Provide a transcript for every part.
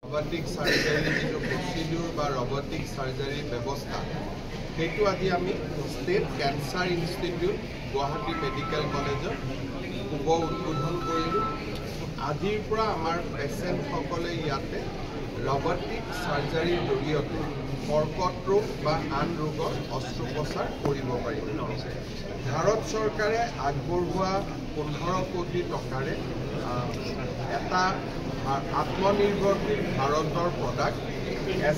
ৰোবটিক সাৰ্জাৰি जो প্ৰসিডিউৰ বা ৰোবটিক সাৰ্জাৰি ব্যবস্থা সেইটো আজি আমি state cancer institute Guwahati medical কলেজত শুভ উদ্বোধন কৰিলোঁ। আজিৰ পৰা আমাৰ পেচেণ্টসকলে ইয়াতে ৰবটিক সাৰ্জাৰীৰ জৰিয়তে কৰ্কট ৰোগ বা আন ৰোগৰ অস্ত্ৰোপচাৰ কৰিব পাৰিব। ভাৰত চৰকাৰে আগবঢ়োৱা 15 কোটি টকাৰে এটা আত্মনিৰ্ভৰশীল ভাৰতৰ প্ৰডাক্ট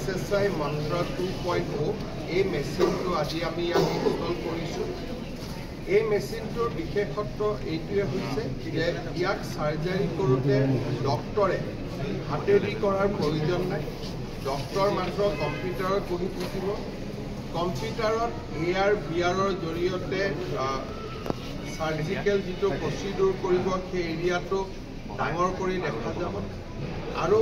SSI মন্ত্ৰ 2.0 এই মেচিনটো আজি আমি ইয়াত ইনষ্টল কৰিছোঁ। এই মেচিনটোৰ বিশেষত্ব এইটোৱে হৈছে যে ইয়াক সাৰ্জাৰী কৰোঁতে ডক্টৰে হাতেদি কৰাৰ প্ৰয়োজন নাই। ডক্টৰ মাত্ৰ কম্পিউটাৰত বহি থাকিব। কম্পিউটাৰত AR VR জৰিয়তে সাৰ্জিকেল যিটো প্ৰচিডিউৰ কৰিব সেই এৰিয়াটো ডাঙৰ কৰি দেখা যাব আৰু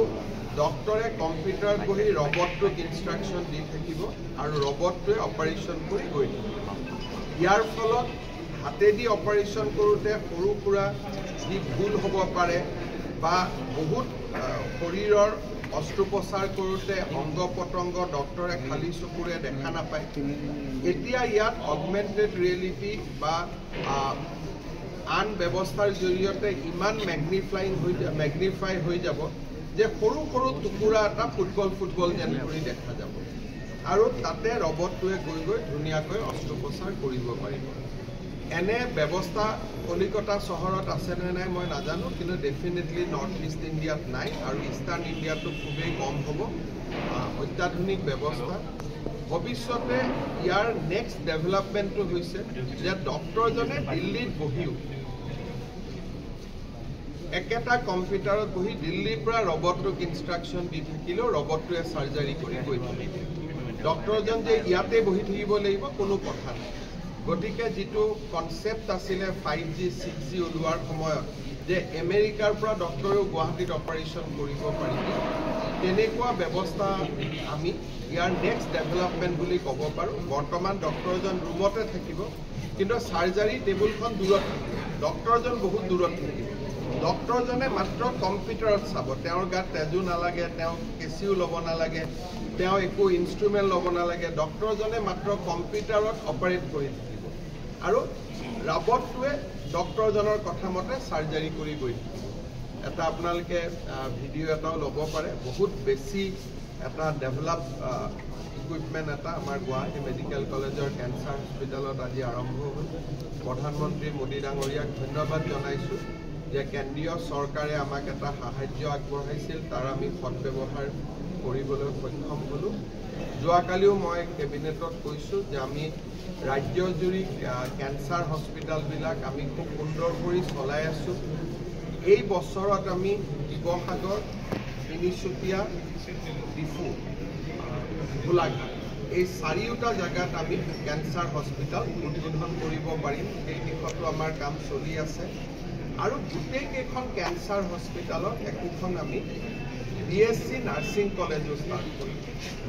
ডক্টৰে কম্পিউটাৰত বহি ৰবটটোক ইনষ্ট্ৰাকশ্যন দি থাকিব আৰু ৰবটটোৱে অপাৰেশ্যন কৰি গৈ থাকিব। ইয়াৰ ফলত হাতেদি অপাৰেশ্যন কৰোঁতে সৰু সুৰা যি ভুল হ'ব পাৰে বা বহুত শৰীৰৰ অস্ত্ৰোপচাৰ কৰোঁতে অংগ পতংগ ডক্টৰে খালী চকুৰে দেখা নাপায়। এতিয়া ইয়াত অগমেণ্টেড ৰিয়েলিটি বা আন ব্যৱস্থাৰ জৰিয়তে ইমান মেগনিফাই হৈ যাব যে সৰু সৰু টুকুৰা এটা ফুটবল যেন কৰি দেখা যাব আৰু তাতে ৰবটটোৱে গৈ গৈ ধুনীয়াকৈ অস্ত্ৰোপচাৰ কৰিব পাৰিব। এনে ব্যৱস্থা কলিকতা চহৰত আছেনে নাই মই নাজানো, কিন্তু ডেফিনেটলি নৰ্থ ইষ্ট ইণ্ডিয়াত নাই আৰু ইষ্টাৰ্ণ ইণ্ডিয়াতো খুবেই কম হ'ব। অত্যাধুনিক ব্যৱস্থা। ভৱিষ্যতে ইয়াৰ নেক্সট ডেভেলপমেণ্টটো হৈছে যে ডক্টৰজনে দিল্লীত বহিও একেটা কম্পিউটাৰত বহি দিল্লীৰ পৰা ৰবটটোক ইনষ্ট্ৰাকশ্যন দি থাকিলেও ৰবটটোৱে সাৰ্জাৰী কৰি গৈ থাকিব। ডক্টৰজন যে ইয়াতে বহি থাকিব লাগিব কোনো কথা নাই। গতিকে যিটো কনচেপ্ট আছিলে 5G 6G ওলোৱাৰ সময়ত যে আমেৰিকাৰ পৰা ডক্টৰেও গুৱাহাটীত অপাৰেশ্যন কৰিব পাৰিব, তেনেকুৱা ব্যৱস্থা আমি ইয়াৰ নেক্সট ডেভেলপমেণ্ট বুলি ক'ব পাৰোঁ। বৰ্তমান ডক্টৰজন ৰুমতে থাকিব কিন্তু সাৰ্জাৰী টেবুলখন দূৰত থাকিব, ডক্টৰজন বহুত দূৰত থাকিব। ডক্টৰজনে মাত্ৰ কম্পিউটাৰত চাব, তেওঁৰ গাত তেজো নালাগে, তেওঁ কেঁচিও ল'ব নালাগে, তেওঁ একো ইনষ্ট্ৰুমেণ্ট ল'ব নালাগে। ডক্টৰজনে মাত্ৰ কম্পিউটাৰত অপাৰেট কৰি থাকিব আৰু ৰবটটোৱে ডক্টৰজনৰ কথা মতে সাৰ্জাৰী কৰি গৈ থাকিব। এটা আপোনালোকে ভিডিঅ' এটাও ল'ব পাৰে। বহুত বেছি এটা ডেভেলপ ইকুইপমেণ্ট এটা আমাৰ গুৱাহাটী মেডিকেল কলেজৰ কেঞ্চাৰ হস্পিটেলত আজি আৰম্ভ হ'ল। প্ৰধানমন্ত্ৰী মোদী ডাঙৰীয়াক ধন্যবাদ জনাইছোঁ যে কেন্দ্ৰীয় চৰকাৰে আমাক এটা সাহায্য আগবঢ়াইছিল, তাৰ আমি সৎব্যৱহাৰ কৰিবলৈ সক্ষম হ'লোঁ। যোৱাকালিও মই কেবিনেটত কৈছোঁ যে আমি ৰাজ্যজুৰি কেঞ্চাৰ হস্পিটেলবিলাক আমি খুব সুন্দৰ কৰি চলাই আছোঁ। এই বছৰত আমি শিৱসাগৰ, তিনিচুকীয়া, ডিফু, গোলাঘাট এই চাৰিওটা জেগাত আমি কেঞ্চাৰ হস্পিটেল উদ্বোধন কৰিব পাৰিম। সেই দিশতো আমাৰ কাম চলি আছে আৰু গোটেইকেইখন কেঞ্চাৰ হস্পিটেলত একোখন আমি BSc নাৰ্ছিং কলেজো ষ্টাৰ্ট কৰিম।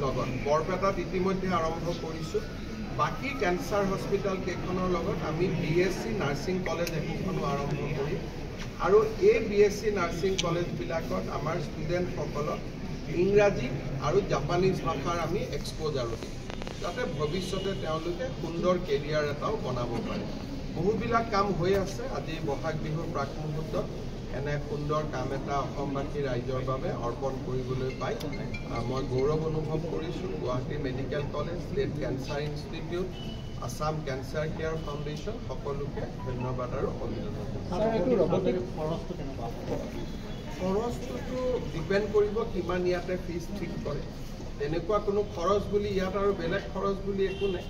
লগত বৰপেটাত ইতিমধ্যে আৰম্ভ কৰিছোঁ। বাকী কেঞ্চাৰ হস্পিটেল কেইখনৰ লগত আমি BSc নাৰ্ছিং কলেজ একোখনো আৰম্ভ কৰিম আৰু এই BSc নাৰ্ছিং কলেজবিলাকত আমাৰ ষ্টুডেণ্টসকলক ইংৰাজী আৰু জাপানীজ ভাষাৰ আমি এক্সপ'জাৰো দিম, যাতে ভৱিষ্যতে তেওঁলোকে সুন্দৰ কেৰিয়াৰ এটাও বনাব পাৰে। বহুবিলাক কাম হৈ আছে। আজি বহাগ বিহুৰ প্ৰাক মুহূৰ্তত এনে সুন্দৰ কাম এটা অসমবাসী ৰাইজৰ বাবে অৰ্পণ কৰিবলৈ পাই মই গৌৰৱ অনুভৱ কৰিছোঁ। Guwahati medical college, state cancer institute, Assam cancer care foundation সকলোকে ধন্যবাদ আৰু অভিনন্দন। খৰচটোতো ডিপেণ্ড কৰিব কিমান ইয়াতে ফিজ ঠিক কৰে। তেনেকুৱা কোনো খৰচ বুলি ইয়াত আৰু বেলেগ খৰচ বুলি একো নাই।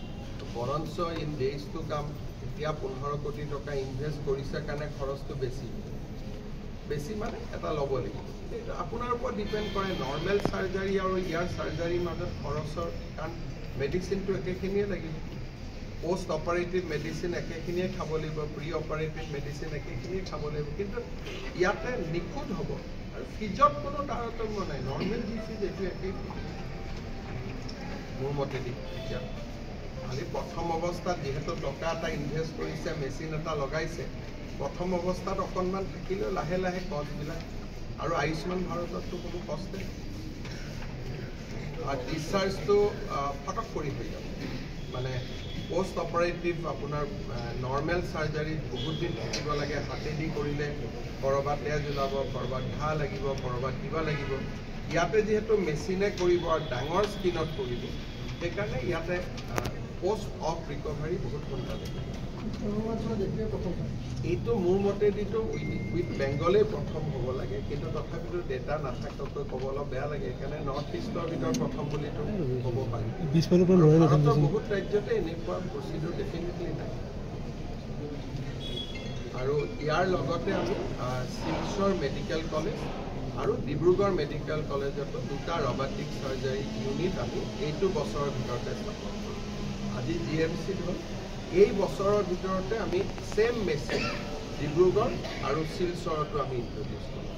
বৰঞ্চ ইন ডেইজ টু কাম এতিয়া 15 কোটি টকা ইনভেষ্ট কৰিছে কাৰণে খৰচটো বেছি মানে এটা ল'ব লাগিব। এইটো আপোনাৰ ওপৰত ডিপেণ্ড কৰে। নৰ্মেল সাৰ্জাৰী আৰু ইয়াৰ সাৰ্জাৰীৰ মাজত খৰচৰ, কাৰণ মেডিচিনটো একেখিনিয়ে লাগিব, পোষ্ট অপাৰেটিভ মেডিচিন একেখিনিয়ে খাব লাগিব, প্ৰি অপাৰেটিভ মেডিচিন একেখিনিয়ে খাব লাগিব, কিন্তু ইয়াতে নিখুঁত হ'ব আৰু ফিজত কোনো তাৰতম্য নাই। নৰ্মেল যি ফিজ এইটো একেই মোৰ মতেদি। এতিয়া খালি প্ৰথম অৱস্থাত যিহেতু টকা এটা ইনভেষ্ট কৰিছে, মেচিন এটা লগাইছে, প্ৰথম অৱস্থাত অকণমান থাকিলেও লাহে লাহে কষ্টবিলাক আৰু আয়ুষ্মান ভাৰতততো কোনো কষ্ট নাই। আৰু ডিসচাৰ্জটো ফটক কৰি হৈ যাব মানে পোষ্ট অপাৰেটিভ আপোনাৰ নৰ্মেল সাৰ্জাৰী বহুত দিন থাকিব লাগে হাতেদি কৰিলে কৰবাত তেজ ওলাব কৰবাত ঘা লাগিব কৰবাত কিবা লাগিব ইয়াতে যেহেতু মেচিনে কৰিব আৰু ডাঙৰ স্কিনত কৰিব সেইকাৰণে ইয়াতে পোষ্ট অফ ৰিকভাৰী বহুত সোনকালে এইটো মোৰ মতেদিতো উইথ বেংগলে প্ৰথম হ'ব লাগে কিন্তু তথাপিতো ডেটা নাথাকাকৈ ক'ব অলপ বেয়া লাগে সেইকাৰণে নৰ্থ ইষ্টৰ ভিতৰত প্ৰথম বুলিতো ক'ব পাৰি ভাৰতৰ বহুত ৰাজ্যতে এনেকুৱা প্ৰচিডিউৰ ডেফিনেটলি নাই আৰু ইয়াৰ লগতে আমি শিলচৰ মেডিকেল কলেজ আৰু ডিব্ৰুগড় মেডিকেল কলেজতো দুটা ৰবাটিক সাৰ্জাৰী ইউনিট আমি এইটো বছৰৰ ভিতৰতে স্থাপন কৰিম আজি GMCত হ'ল এই বছৰৰ ভিতৰতে আমি সেম মেচিন ডিব্ৰুগড় আৰু শিলচৰতো আমি ইন্ট্ৰডিউচ কৰিম